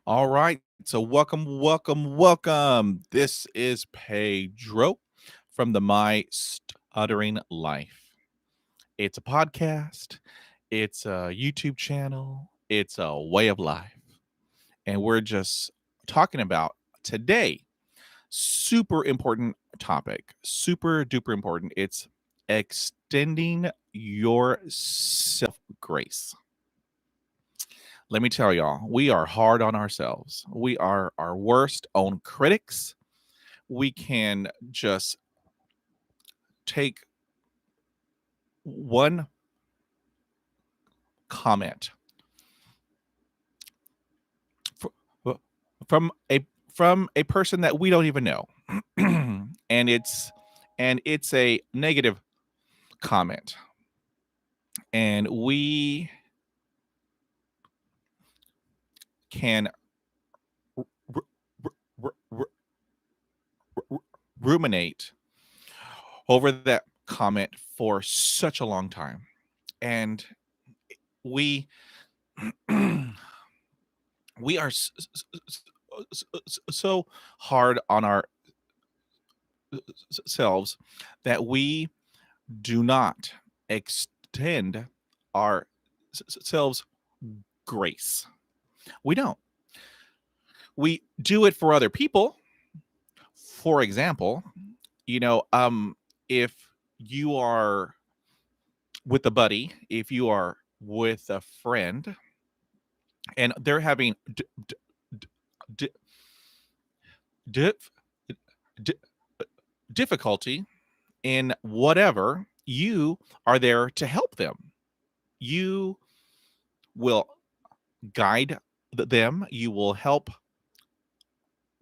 All right. So welcome. This is Pedro from the My Stuttering Life. It's a podcast, it's a YouTube channel, it's a way of life. And we're just talking about today, super important topic, super duper important. It's extending your self grace. Let me tell y'all, we are hard on ourselves. We are our worst own critics. We can just take one comment fr- from a person that we don't even know, and it's a negative comment, and we can r- r- r- r- ruminate over that comment for such a long time, and we we are so hard on ourselves that we do not extend ourselves grace. We don't. We do it for other people. For example, if you are with a buddy, if you are with a friend, and they're having d- d- dif- d- difficulty in whatever, you are there to help them. You will guide them, you will help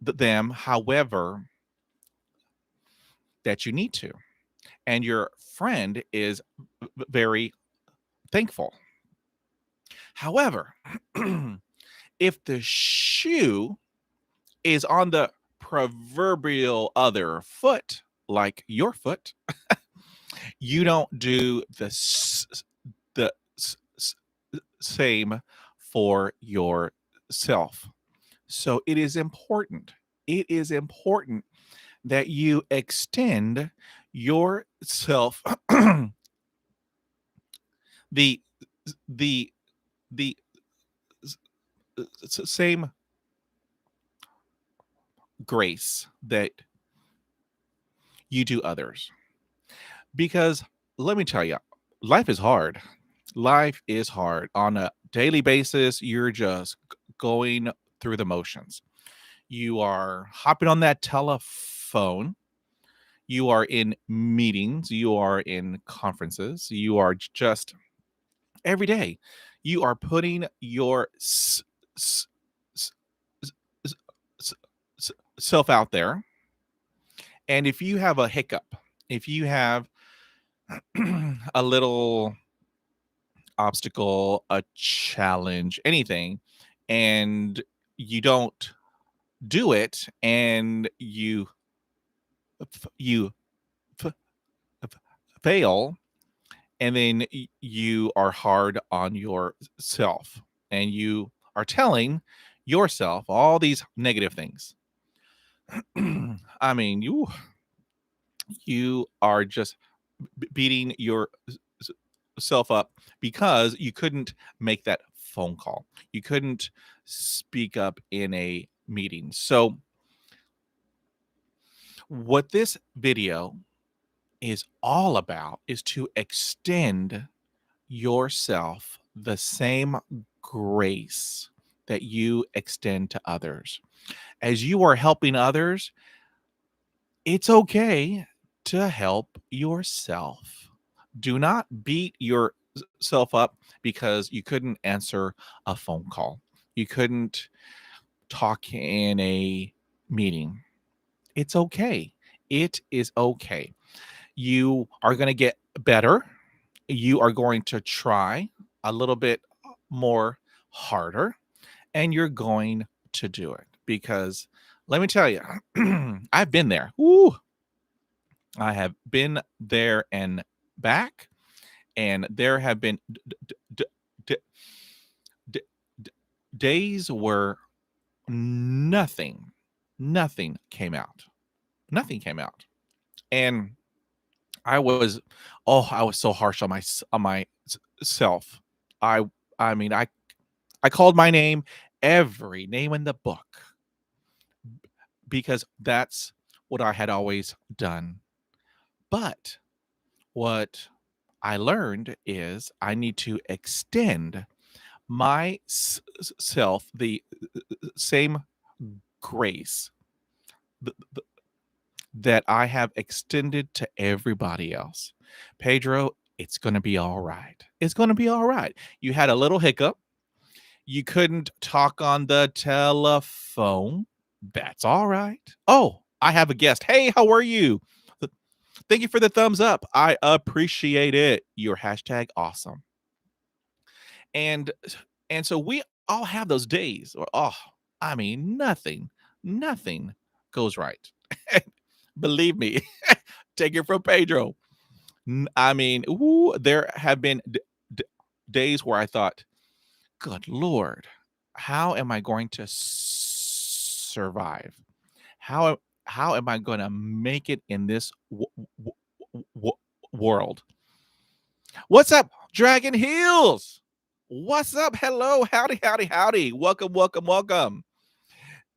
them however that you need to. And your friend is very thankful. However, if the shoe is on the proverbial other foot, like your foot, you don't do the same for yourself. So it is important. It is important that you extend yourself the the the same grace that you do others. Because let me tell you, life is hard. Life is hard. On a daily basis, you're just going through the motions. You are hopping on that telephone. You are in meetings. You are in conferences. You are just every day. You are putting your s- s- s- s- self out there. And if you have a hiccup, if you have a little obstacle, a challenge, anything, and you don't do it, and you f- f- fail, and then you are hard on yourself, and you are telling yourself all these negative things. I mean, you are just beating yourself up because you couldn't make that phone call. You couldn't speak up in a meeting. So, what this video is all about is to extend yourself the same grace that you extend to others. As you are helping others, it's okay to help yourself. Do not beat yourself up because you couldn't answer a phone call. You couldn't talk in a meeting. It's okay. It is okay. You are going to get better. You are going to try a little bit more harder, and you're going to do it because let me tell you, I've been there. Ooh, I have been there and back, and there have been d- d- d- d- d- days where nothing, nothing came out. Nothing came out. And I was, oh, I was so harsh on myself. I, I mean, I called my name every name in the book because that's what I had always done. But what I learned is I need to extend myself the same grace that I have extended to everybody else. Pedro, it's going to be all right. It's going to be all right. You had a little hiccup. You couldn't talk on the telephone. That's all right. Oh, I have a guest. Hey, how are you? Thank you for the thumbs up. I appreciate it. Your hashtag awesome. And and so we all have those days where, oh, I mean, nothing goes right. Believe me, take it from Pedro. I mean, ooh, there have been days where I thought, good Lord, how am I going to survive? How how am I going to make it in this world? What's up, Dragon Heels? What's up? Hello, howdy, howdy, howdy. Welcome, welcome, welcome.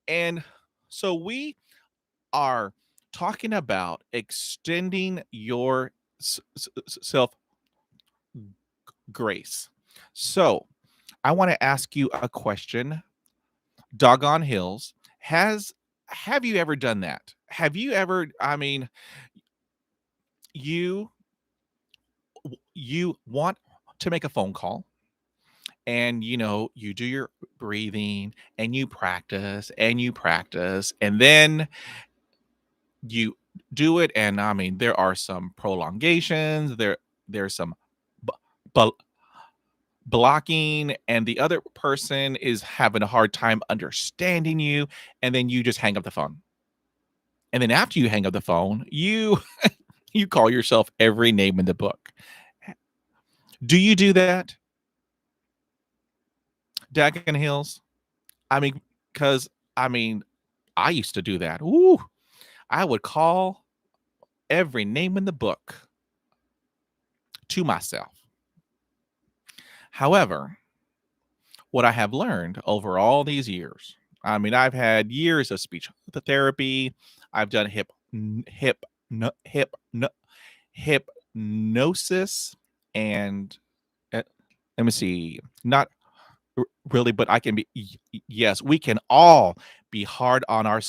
And so we are talking about extending your self grace. So I want to ask you a question. Doggone Hills, has have you ever done that? Have you ever, I mean, you you want to make a phone call and you do your breathing and you practice and then you do it, and I mean there are some prolongations, there's some b- bu- blocking, and the other person is having a hard time understanding you, and then you just hang up the phone. And then after you hang up the phone, you you call yourself every name in the book. Do you do that, Dagon Hills? I mean, because I mean, I used to do that. Ooh, I would call every name in the book to myself. However, what I have learned over all these years, I mean, I've had years of speech therapy. I've done no, hypnosis, and let me see, not really, but I can be. Yes, we can all be hard on our.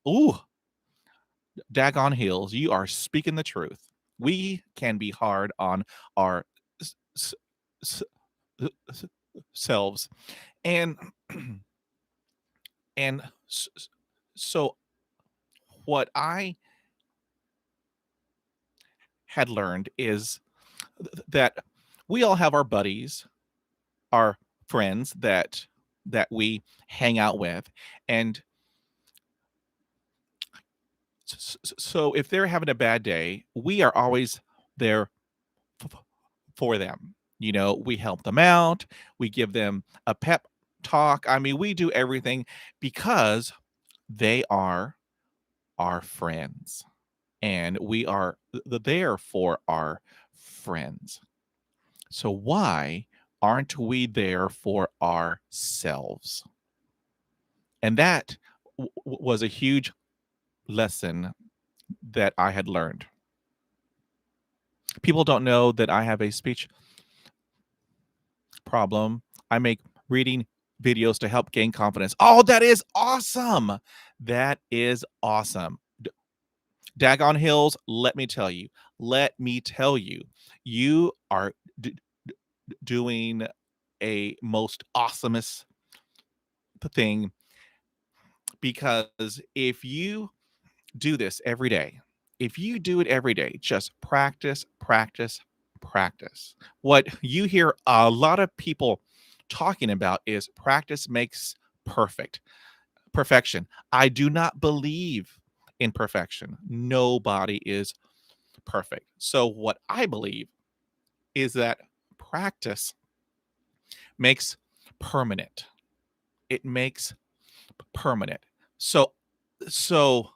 Ooh, daggone hills, you are speaking the truth. We can be hard on our s- s- s- selves, and and so what I had learned is that we all have our buddies, our friends that we hang out with, and so if they're having a bad day, we are always there for them. We help them out, we give them a pep talk. I mean, we do everything because they are our friends, and we are there for our friends. So why aren't we there for ourselves? And that was a huge lesson that I had learned. People don't know that I have a speech problem. I make reading videos to help gain confidence. Oh, that is awesome. That is awesome. Daggone Hills, let me tell you, you are doing a most awesomest thing, because if you do this every day, if you do it every day, just practice, practice, practice. What you hear a lot of people talking about is practice makes perfection. I do not believe in perfection. Nobody is perfect. So what I believe is that practice makes permanent. It makes permanent. So so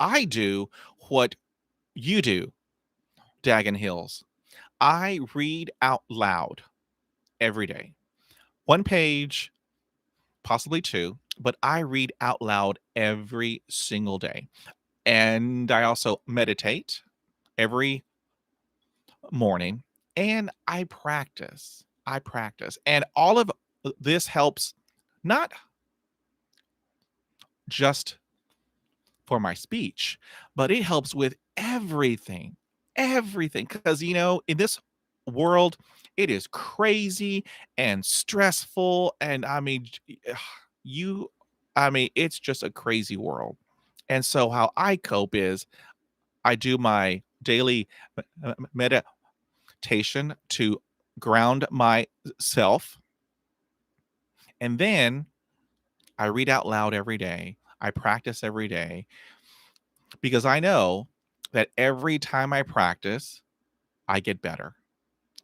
I do what you do, Dagon Hills. I read out loud every day. One page, possibly two, but I read out loud every single day. And I also meditate every morning and I practice. I practice. And all of this helps not just for my speech, but it helps with everything. Everything. Because, in this world, it is crazy and stressful. And I mean, you, I mean, it's just a crazy world. And so, how I cope is I do my daily meditation to ground myself. And then I read out loud every day. I practice every day because I know that every time I practice, I get better.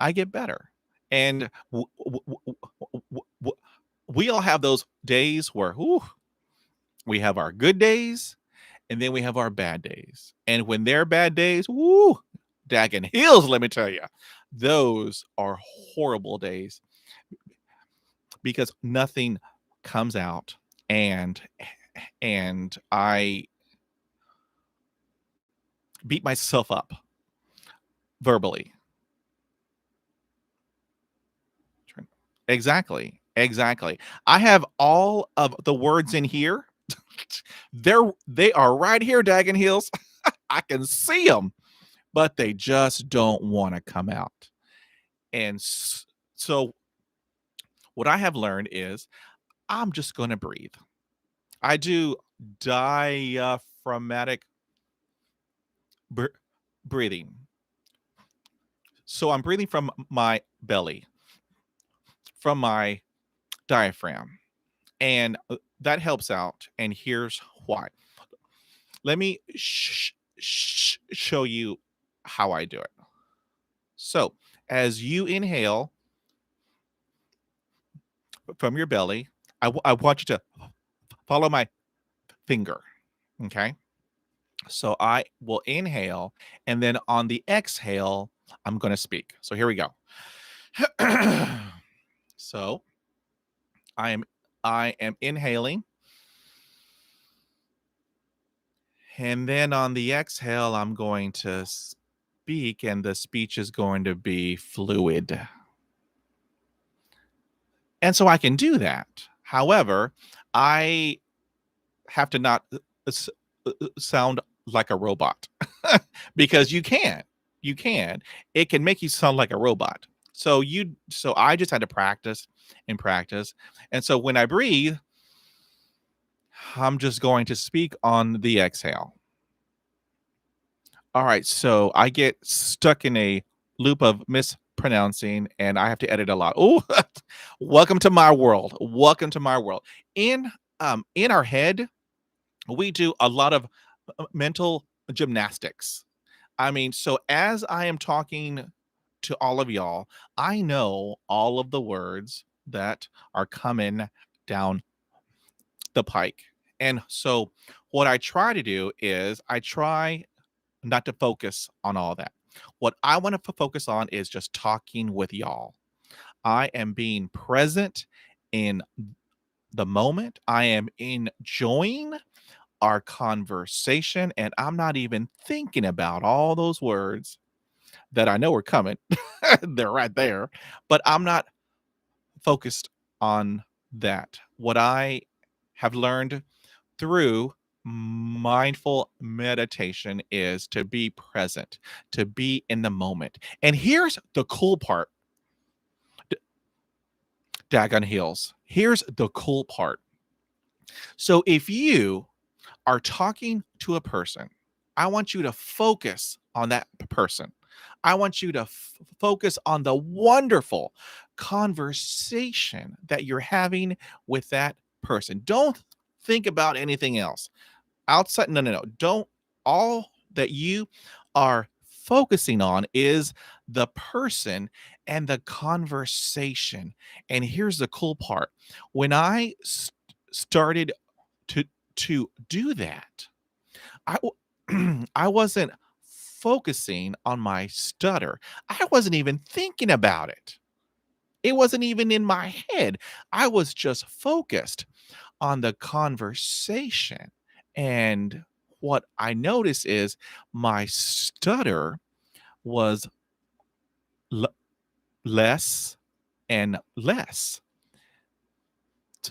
I get better. And we all have those days where we have our good days and then we have our bad days. And when they're bad days, dagging hills, let me tell you, those are horrible days because nothing comes out and I beat myself up verbally. Exactly. Exactly. I have all of the words in here. They are right here, Dagon Hills. I can see them, but they just don't want to come out. And so what I have learned is I'm just going to breathe. I do diaphragmatic br- breathing. So I'm breathing from my belly, from my diaphragm, and that helps out. And here's why. Let me show you how I do it. So, as you inhale from your belly, I want you to follow my finger. Okay. So, I will inhale, and then on the exhale, I'm going to speak. So, here we go. So, I am I am inhaling, and then on the exhale, I'm going to speak, and the speech is going to be fluid. And so I can do that. However, I have to not sound like a robot because you can. You can. It can make you sound like a robot. So I just had to practice and practice. And so when I breathe, I'm just going to speak on the exhale. All right, so I get stuck in a loop of mispronouncing and I have to edit a lot. Oh, welcome to my world. Welcome to my world. In our head, we do a lot of mental gymnastics. I mean, so as I am talking to all of y'all, I know all of the words that are coming down the pike. And so what I try to do is I try not to focus on all that. What I want to focus on is just talking with y'all. I am being present in the moment. I am enjoying our conversation, and I'm not even thinking about all those words that I know are coming. They're right there, but I'm not focused on that. What I have learned through mindful meditation is to be present, to be in the moment. And here's the cool part, Dagon Hills. Here's the cool part. So if you are talking to a person, I want you to focus on that person. I want you to focus on the wonderful conversation that you're having with that person. Don't think about anything else outside. No, no, no. Don't. All that you are focusing on is the person and the conversation. And here's the cool part. When I started to do that, I wasn't focusing on my stutter. I wasn't even thinking about it. It wasn't even in my head. I was just focused on the conversation. And what I noticed is my stutter was l- less and less.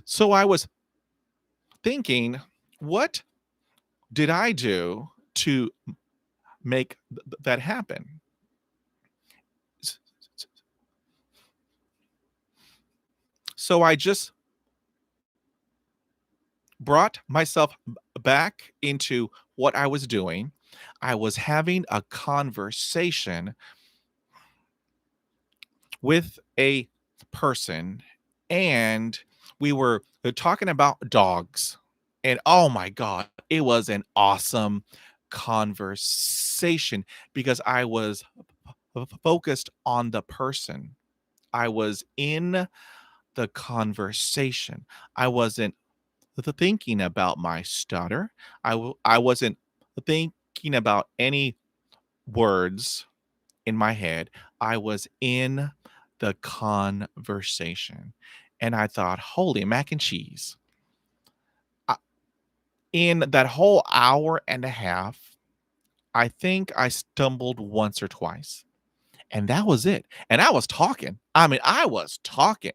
So I was thinking, what did I do to make that happen? S- s- So I just brought myself back into what I was doing. I was having a conversation with a person, and we were talking about dogs. And oh my God, it was an awesome conversation because I was focused on the person. I was in the conversation. I wasn't thinking about my stutter. I wasn't thinking about any words in my head. I was in the conversation. And I thought, holy mac and cheese. I- In that whole hour and a half, I think I stumbled once or twice. And that was it. And I was talking. I mean, I was talking.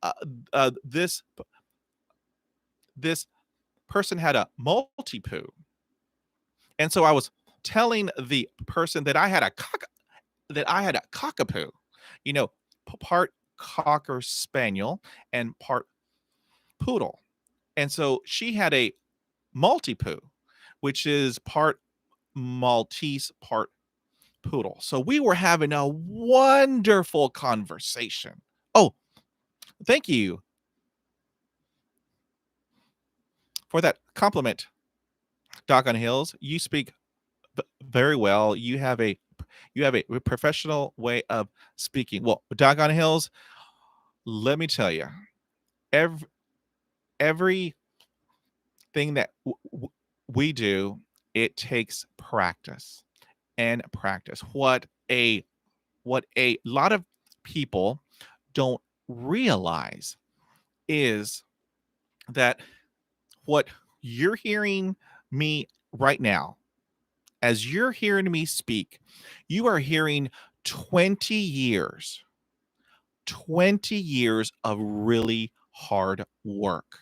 Uh, this person had a multi poo. And so I was telling the person that I had a cockapoo, you know, part cocker spaniel and part poodle. And so she had a multi-poo, which is part Maltese, part poodle. So we were having a wonderful conversation. Oh, thank you for that compliment, Doc on Hills. You speak very well. You have a professional way of speaking. Well, Doc on Hills, let me tell you, every everything that we do, it takes practice and practice. What a lot of people don't realize is that what you're hearing me right now, as you're hearing me speak, you are hearing 20 years, 20 years of really hard work,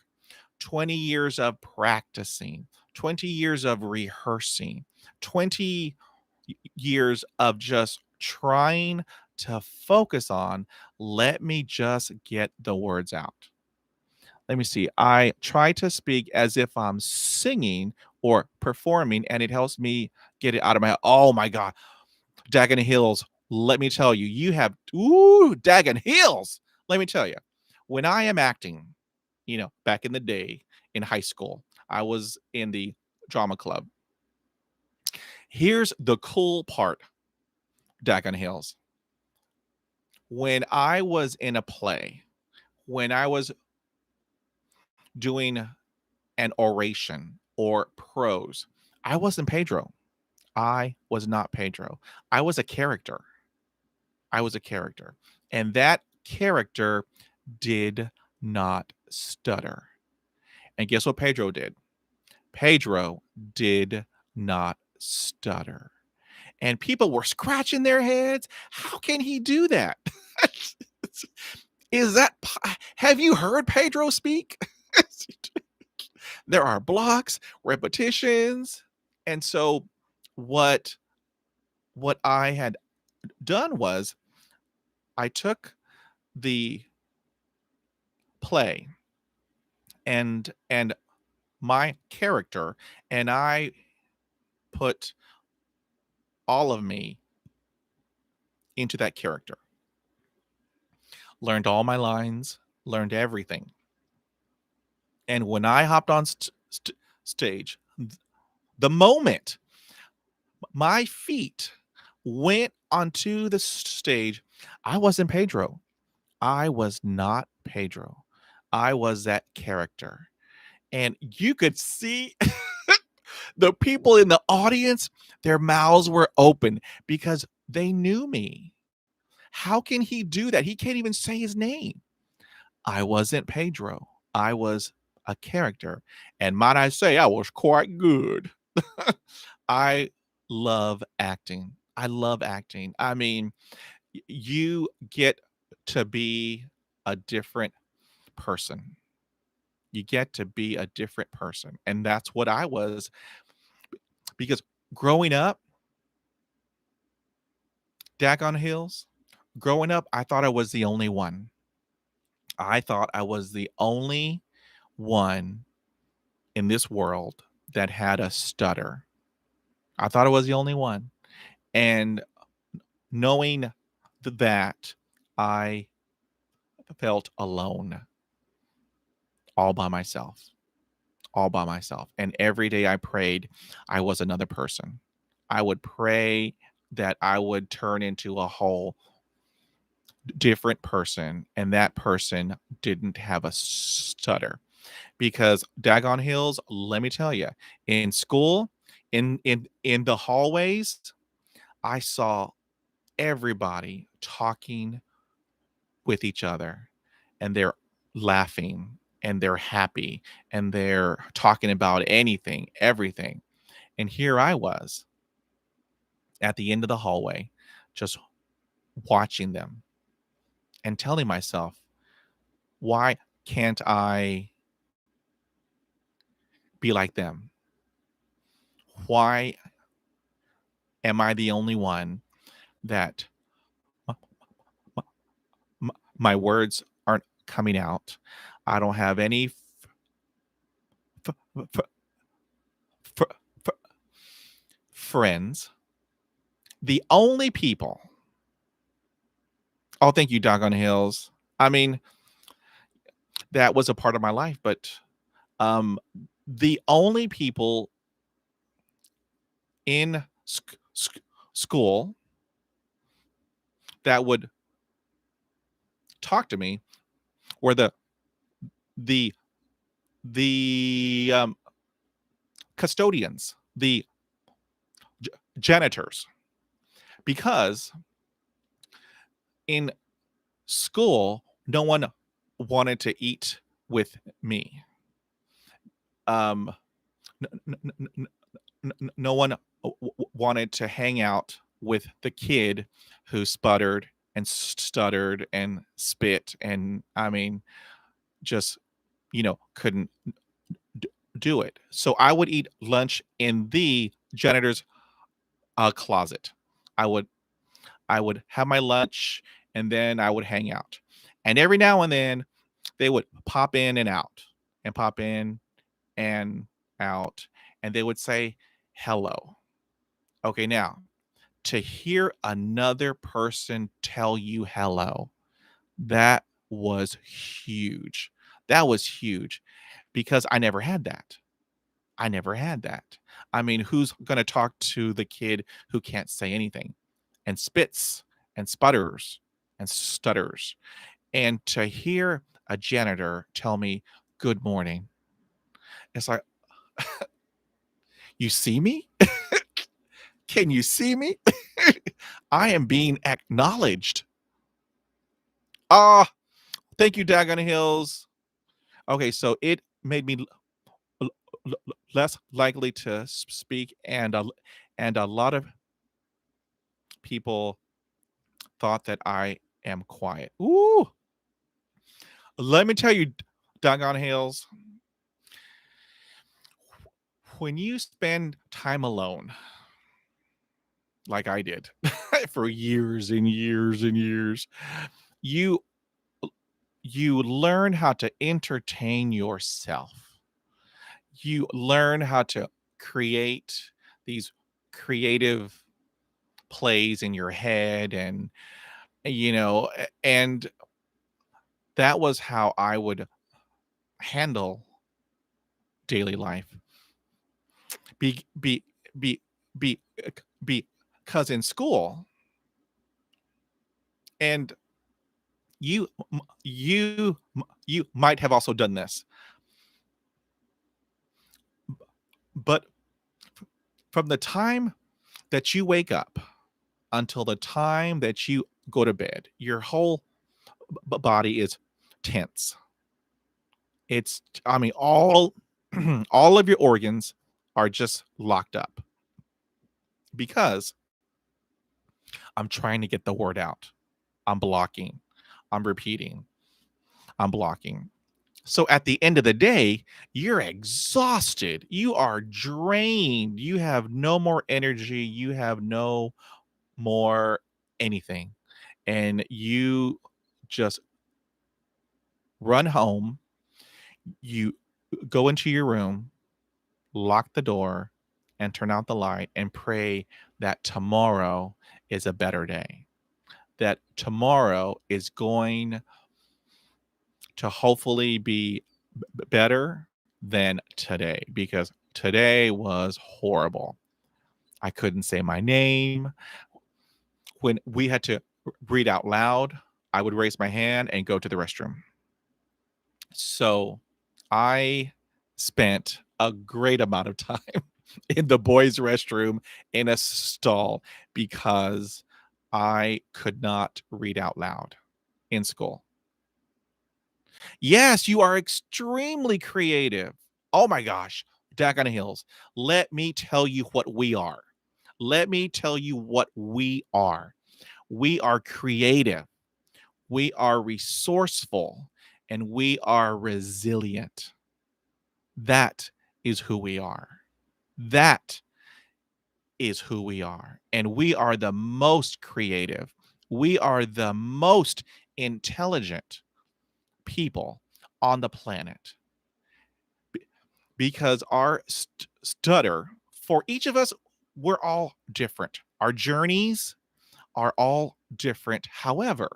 20 years of practicing, 20 years of rehearsing, 20 years of just trying to focus on, let me just get the words out. Let me see. I try to speak as if I'm singing or performing, and it helps me get it out of my. Oh my God, Dagon Hills. Let me tell you, you have Dagon Hills. Let me tell you, when I am acting, back in the day in high school, I was in the drama club. Here's the cool part, Dagon Hills. When I was in a play, when I was doing an oration or prose, I wasn't Pedro. I was not Pedro. I was a character. I was a character. And that character did not stutter. And guess what Pedro did? Pedro did not stutter. And people were scratching their heads. How can he do that? Is that have you heard Pedro speak? There are blocks, repetitions. And so what I had done was I took the play and my character, and I put all of me into that character. Learned all my lines, learned everything. And when I hopped on stage, the moment my feet went onto the stage, I wasn't Pedro. I was not Pedro. I was that character. and you could see the people in the audience, their mouths were open because they knew me. How can he do that? He can't even say his name. I wasn't Pedro. I was a character. And might I say, I was quite good. I love acting. I love acting. I mean, you get to be a different person. You get to be a different person. And that's what I was because growing up, Daggone Hills, growing up, I thought I was the only one. I thought I was the only one in this world that had a stutter. I thought I was the only one. And knowing that, I felt alone all by myself, all by myself. And every day I prayed, I was another person. I would pray that I would turn into a whole different person, and that person didn't have a stutter. Because daggone hills, let me tell you, in school, in the hallways, I saw everybody talking with each other, and they're laughing and they're happy and they're talking about anything, everything. And here I was at the end of the hallway, just watching them and telling myself, why can't I be like them? Why am I the only one that my words aren't coming out? I don't have any f- f- f- f- friends. The only people, oh, thank you, Doggone Hills. I mean, that was a part of my life, but um, the only people in school that would talk to me were the the custodians, the janitors, because in school no one wanted to eat with me. Um, no one wanted to hang out with the kid who sputtered and stuttered and spit, and I mean, just couldn't do it. So I would eat lunch in the janitor's closet. I would I would have my lunch and then I would hang out. And every now and then they would pop in and out and pop in and out, and they would say hello. Okay, now to hear another person tell you hello, that was huge. That was huge because I never had that. I never had that. I mean, who's going to talk to the kid who can't say anything and spits and sputters and stutters? And to hear a janitor tell me, good morning, it's like, you see me? Can you see me? I am being acknowledged. Ah, thank you, Dagon Hills. Okay, so it made me l- less likely to speak, and a lot of people thought that I am quiet. Ooh, let me tell you, Dagon Hills, when you spend time alone, like I did for years and years and years, you you learn how to entertain yourself. You learn how to create these creative plays in your head, and and that was how I would handle daily life. Be be be be be because in school, and you you might have also done this. But from the time that you wake up until the time that you go to bed, your whole body is tense. It's, I mean, all all of your organs are just locked up because I'm trying to get the word out. I'm blocking. I'm repeating. I'm blocking. So at the end of the day, you're exhausted. You are drained. You have no more energy. You have no more anything. And you just run home. You go into your room, lock the door, and turn out the light and pray that tomorrow is a better day. That tomorrow is going to hopefully be better than today because today was horrible. I couldn't say my name. When we had to read out loud, I would raise my hand and go to the restroom. So I spent a great amount of time in the boys' restroom in a stall because I could not read out loud in school. Yes, you are extremely creative. Oh my gosh, Daggone Hills. Let me tell you what we are. Let me tell you what we are. We are creative, we are resourceful, and we are resilient. That is who we are. That is who we are. And we are the most creative. We are the most intelligent people on the planet because our stutter, for each of us, we're all different. Our journeys are all different. However,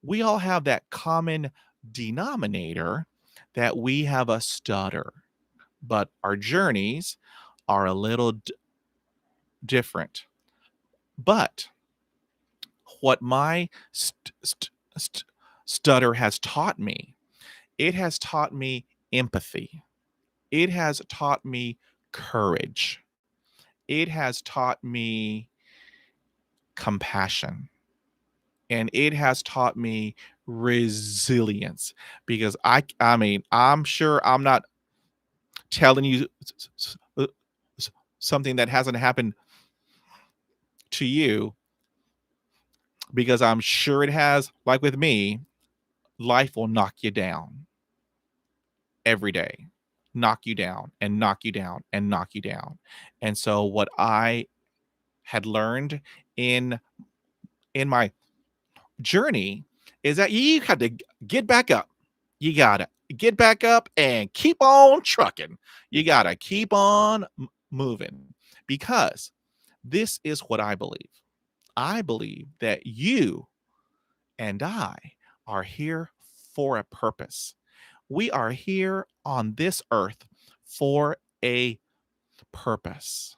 we all have that common denominator that we have a stutter, but our journeys are a little different. But what my stutter has taught me, it has taught me empathy. It has taught me courage. It has taught me compassion. And it has taught me resilience because I mean, I'm sure I'm not telling you something that hasn't happened to you because I'm sure it has. Like with me, life will knock you down every day, knock you down and knock you down and knock you down. And so what I had learned in my journey is that you have to get back up. You got to get back up and keep on trucking. You got to keep on moving because this is what I believe. I believe that you and I are here for a purpose. We are here on this earth for a purpose.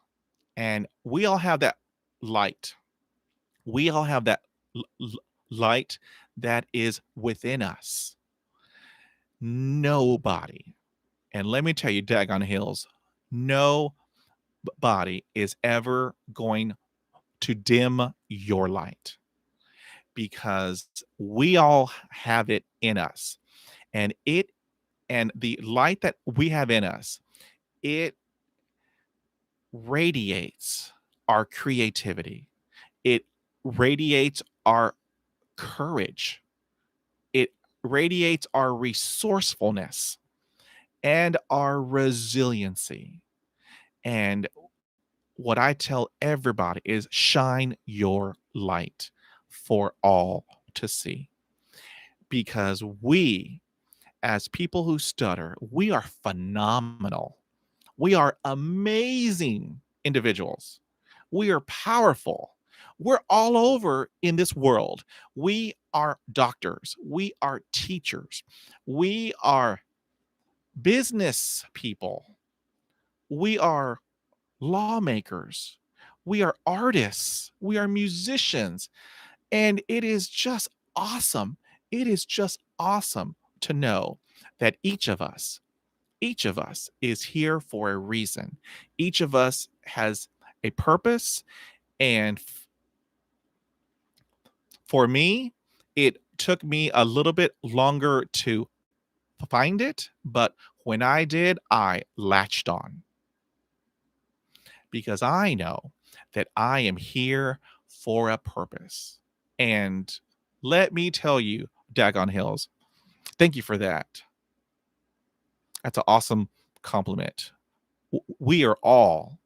And we all have that light. We all have that light that is within us. Nobody, and let me tell you, Daggone Hills, nobody is ever going to dim your light because we all have it in us. And the light that we have in us, it radiates our creativity. It radiates our courage. It radiates our resourcefulness and our resiliency. And what I tell everybody is shine your light for all to see because we, as people who stutter, we are phenomenal. We are amazing individuals. We are powerful. We're all over in this world. We are doctors. We are teachers. We are business people. We are lawmakers. We are artists. We are musicians. And it is just awesome. It is just awesome to know that each of us Each of us is here for a reason. Each of us has a purpose. And for me, it took me a little bit longer to find it. But when I did, I latched on because I know that I am here for a purpose. And let me tell you, Dagon Hills, thank you for that. That's an awesome compliment. We are all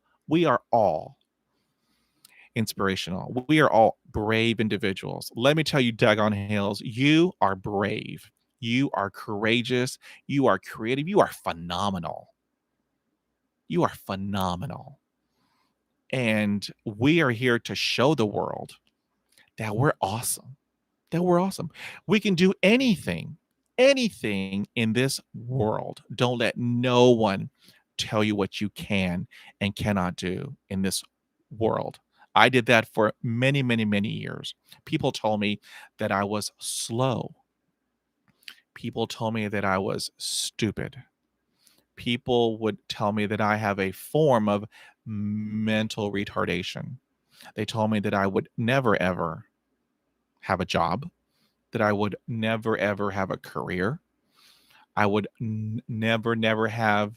inspirational. We are all brave individuals. Let me tell you, Dagon Hills, you are brave. You are courageous. You are creative. You are phenomenal. You are phenomenal. And we are here to show the world that we're awesome. That we're awesome. We can do anything, anything in this world. Don't let no one tell you what you can and cannot do in this world. I did that for many, many, many years. People told me that I was slow. People told me that I was stupid. People would tell me that I have a form of mental retardation. They told me that I would never, ever have a job, that I would never, ever have a career. I would never, never have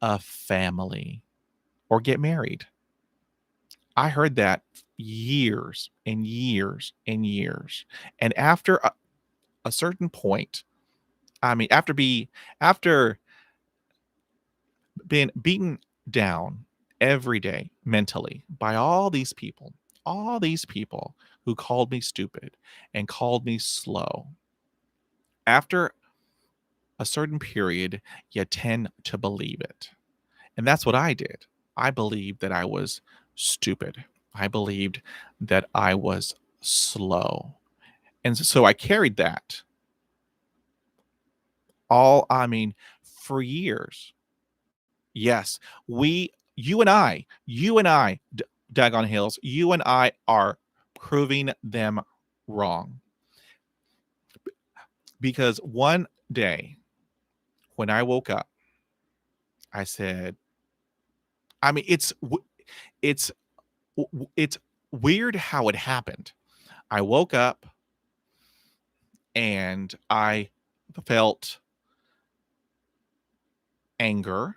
a family or get married. I heard that years and years and years. And after a certain point, I mean, after being beaten down every day mentally by all these people who called me stupid and called me slow. After a certain period, you tend to believe it. And that's what I did. I believed that I was stupid. I believed that I was slow. And so I carried that I mean, for years. Yes, you and I, Dagon Hills, you and I are proving them wrong. Because one day when I woke up, I said, I mean, it's it's weird how it happened. I woke up and I felt anger.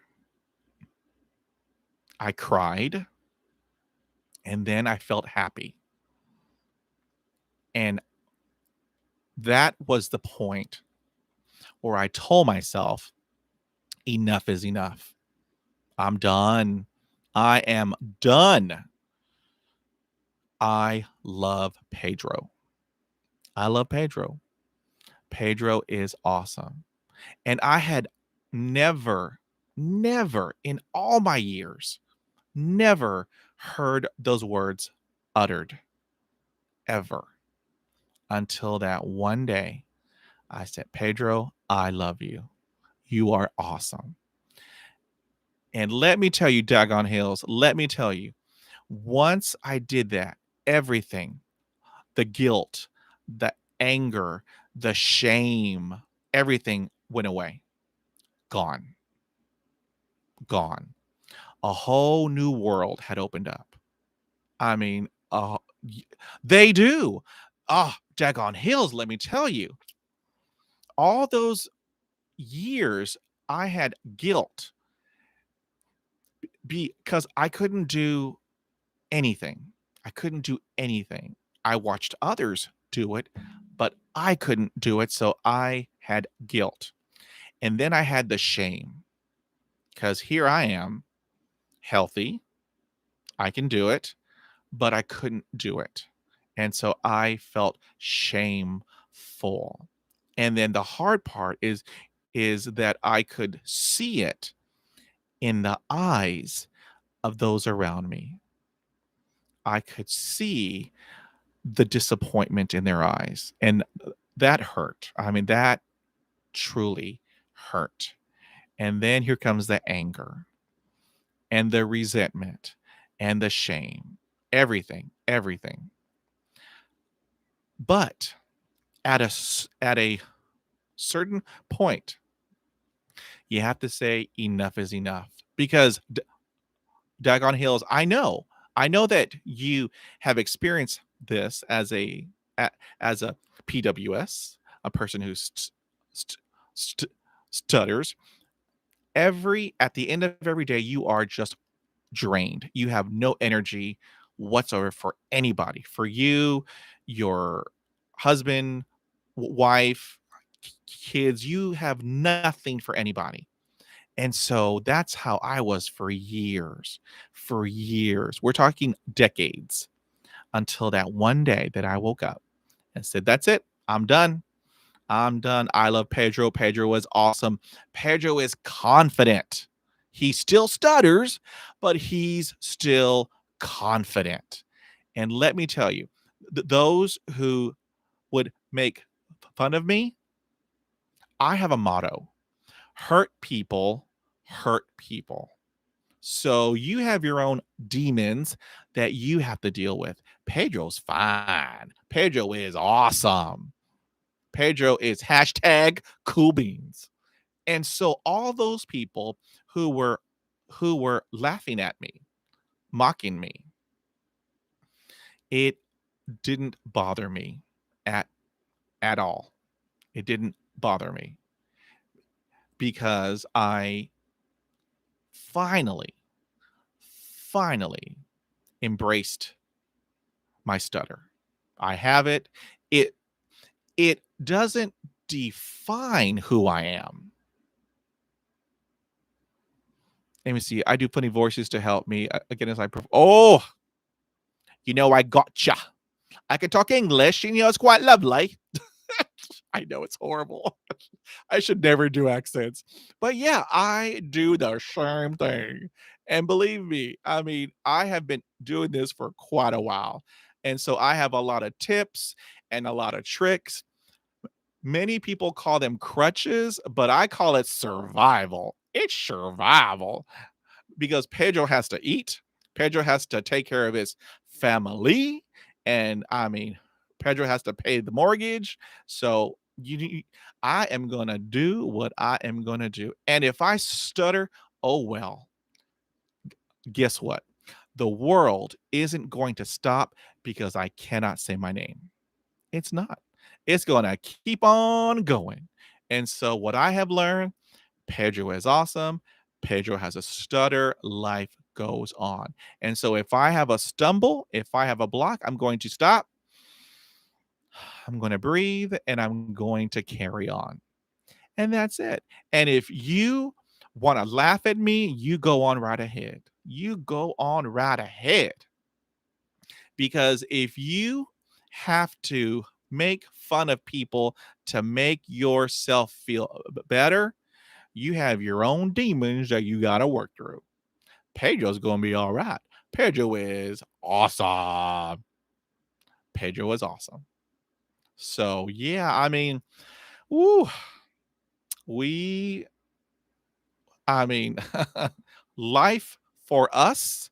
I cried and then I felt happy. And that was the point where I told myself, enough is enough. I'm done. I am done. I love Pedro. I love Pedro. Pedro is awesome. And I had never, never in all my years, never heard those words uttered ever until that one day I said, Pedro, I love you. You are awesome. And let me tell you, Dagon Hills, let me tell you, once I did that, everything, the guilt, the anger, the shame, everything went away. Gone. Gone. A whole new world had opened up. I mean, they do. Ah, Dagon Hills, let me tell you, all those years I had guilt because I couldn't do anything. I couldn't do anything. I watched others do it, but I couldn't do it. So I had guilt. And then I had the shame because here I am, healthy. I can do it, but I couldn't do it. And so I felt shameful. And then the hard part is that I could see it in the eyes of those around me. I could see the disappointment in their eyes. And that hurt. I mean, that truly hurt. And then here comes the anger and the resentment and the shame. Everything, everything. But at a certain point, You have to say enough is enough because daggone hills, I know that you have experienced this as a PWS, a person who st- st- stutters. Every At the end of every day, you are just drained. You have no energy whatsoever for anybody, for you, your husband, wife, kids. You have nothing for anybody. And so that's how I was for years, for years. We're talking decades until that one day that I woke up and said, "That's it. I'm done. I'm done. I love Pedro. Pedro was awesome. Pedro is confident. He still stutters, but he's still confident." And let me tell you, those who would make fun of me, I have a motto: hurt people. So you have your own demons that you have to deal with. Pedro's fine. Pedro is awesome. Pedro is hashtag cool beans. And so all those people who were laughing at me, mocking me, it didn't bother me at at all. It didn't bother me because I finally, finally embraced my stutter. I have it. It it doesn't define who I am. Let me see. I do plenty of voices to help me again as oh, I gotcha. I can talk English, and it's quite lovely. I know it's horrible. I should never do accents. But yeah, I do the same thing. And believe me, I mean, I have been doing this for quite a while. And so I have a lot of tips and a lot of tricks. Many people call them crutches, but I call it survival. It's survival because Pedro has to eat. Pedro has to take care of his family. And I mean, Pedro has to pay the mortgage. So I am going to do what I am going to do. And if I stutter, oh well, guess what? The world isn't going to stop because I cannot say my name. It's not. It's going to keep on going. And so, what I have learned, Pedro is awesome. Pedro has a stutter. Life goes on. And so, if I have a stumble, if I have a block, I'm going to stop. I'm going to breathe and I'm going to carry on. And that's it. And if you want to laugh at me, you go on right ahead. You go on right ahead. Because if you have to make fun of people to make yourself feel better, you have your own demons that you got to work through. Pedro's going to be all right. Pedro is awesome. Pedro is awesome. So, yeah, I mean, woo, we, I mean, life for us,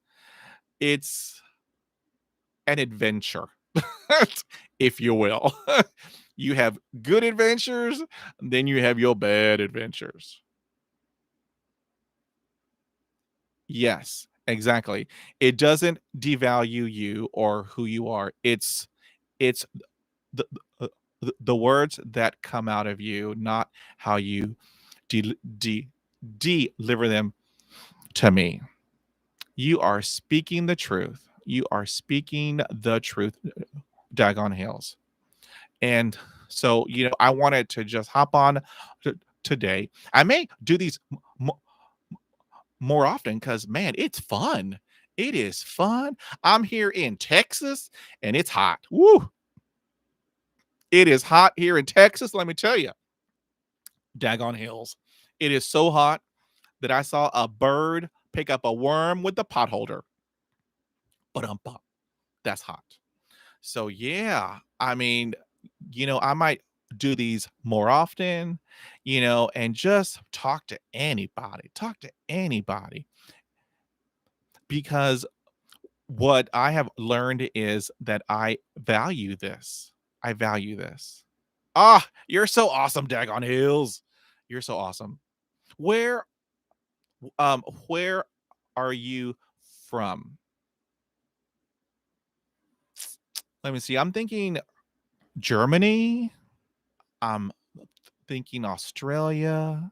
it's an adventure, if you will. You have good adventures, then you have your bad adventures. Yes, exactly. It doesn't devalue you or who you are. It's the the words that come out of you, not how you de- de- deliver them to me. You are speaking the truth. You are speaking the truth, daggone hills. And so, I wanted to just hop on today. I may do these more often because, man, it's fun. It is fun. I'm here in Texas and it's hot. Woo! It is hot here in Texas. Let me tell you, daggone hills. It is so hot that I saw a bird pick up a worm with the potholder. But that's hot. So yeah, I mean, I might do these more often, and just talk to anybody because what I have learned is that I value this. I value this. Ah, you're so awesome, Dagon Hills. You're so awesome. Where where are you from? Let me see. I'm thinking Germany. I'm thinking Australia.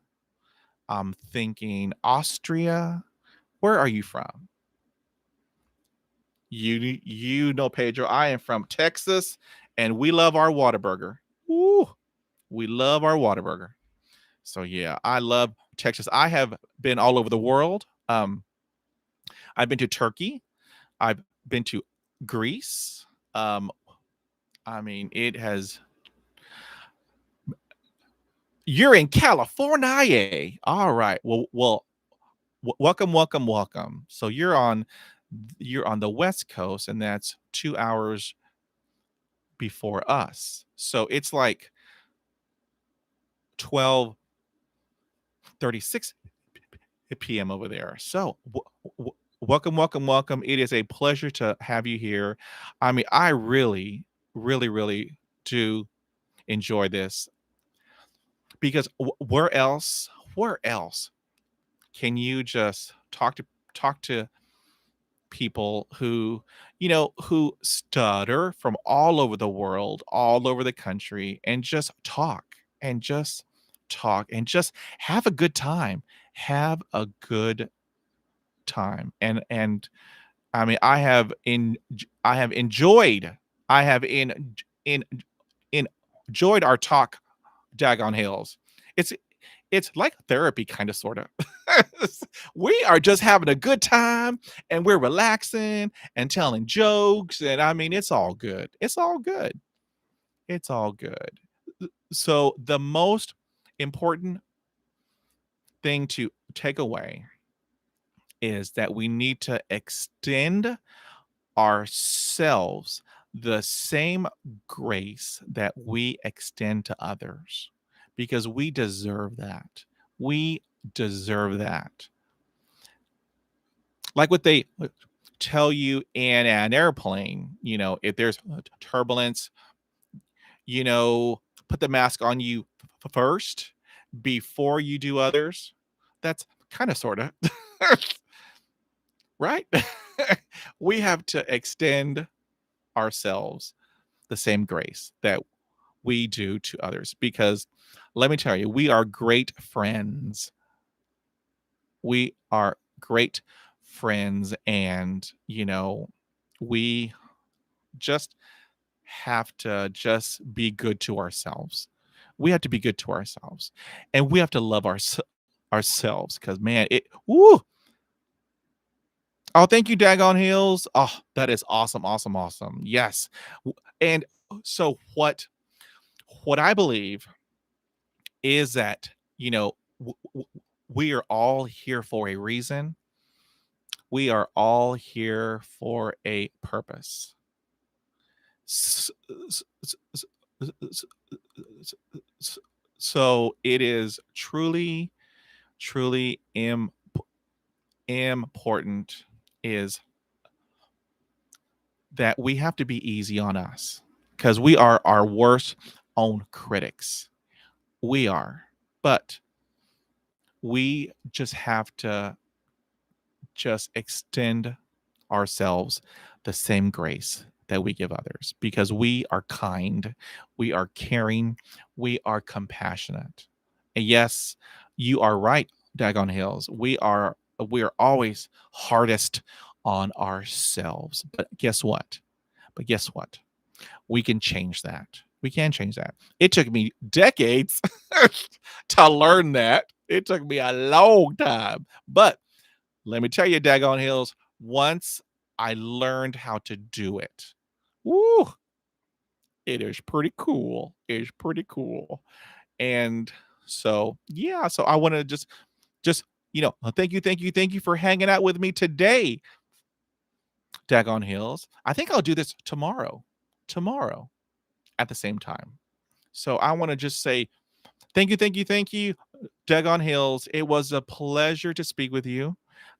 I'm thinking Austria. Where are you from? You know, Pedro, I am from Texas, and we love our Whataburger. Woo! We love our Whataburger. So yeah, I love Texas. I have been all over the world. I've been to Turkey. I've been to Greece. Um, I mean, it has. You're in California. All right. Welcome, welcome, welcome. So you're on the West Coast, and that's 2 hours before us. So it's like 12:36 p.m. over there. So welcome, welcome, welcome. It is a pleasure to have you here. I mean, I really, really, really do enjoy this because where else can you just talk to people who who stutter from all over the world, all over the country, and just talk and just have a good time, have a good time. And I mean, I have enjoyed I have in enjoyed our talk, daggone hills. It's like therapy, kind of, sort of. We are just having a good time, and we're relaxing and telling jokes, and I mean, it's all good. It's all good. It's all good. So the most important thing to take away is that we need to extend ourselves the same grace that we extend to others, because we deserve that. We deserve that. Like what they tell you in an airplane, if there's turbulence, put the mask on you first before you do others. That's kind of, sort of, right? We have to extend ourselves the same grace that we do to others, because let me tell you, we are great friends. We are great friends, and we just have to just be good to ourselves. We have to be good to ourselves, and we have to love ourselves, because man, it woo. Oh, thank you, Daggone Hills. Oh, that is awesome, awesome, awesome. Yes. And so what I believe is that, we are all here for a reason. We are all here for a purpose. S- s- s- s- s- s- So it is truly, truly important is that we have to be easy on us, because we are our worst own critics. We are. But we just have to just extend ourselves the same grace that we give others, because we are kind, we are caring, we are compassionate. And yes, you are right, Dagon Hills. We are always hardest on ourselves. But guess what? We can change that. We can change that. It took me decades to learn that. It took me a long time. But let me tell you, Daggone Hills, once I learned how to do it, woo, it is pretty cool. It is pretty cool. And so, yeah, so I want to just, thank you for hanging out with me today, Daggone Hills. I think I'll do this tomorrow at the same time. So I want to just say thank you, Dagon Hills. It was a pleasure to speak with you.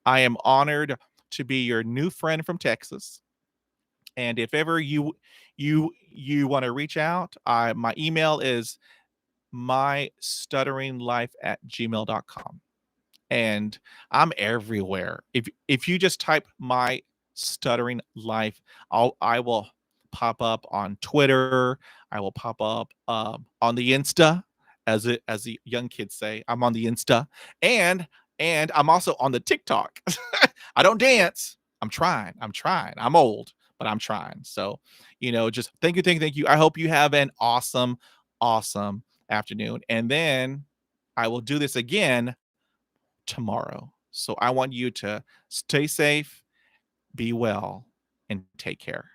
I am honored to be your new friend from Texas. And if ever you want to reach out, my email is mystutteringlife@gmail.com. and I'm everywhere. If you just type my stuttering life, I will pop up on Twitter. I will pop up on the Insta, as the young kids say. I'm on the Insta, and I'm also on the TikTok. I don't dance. I'm trying. I'm trying. I'm old, but I'm trying. So, just thank you. I hope you have an awesome, awesome afternoon. And then I will do this again tomorrow. So I want you to stay safe, be well, and take care.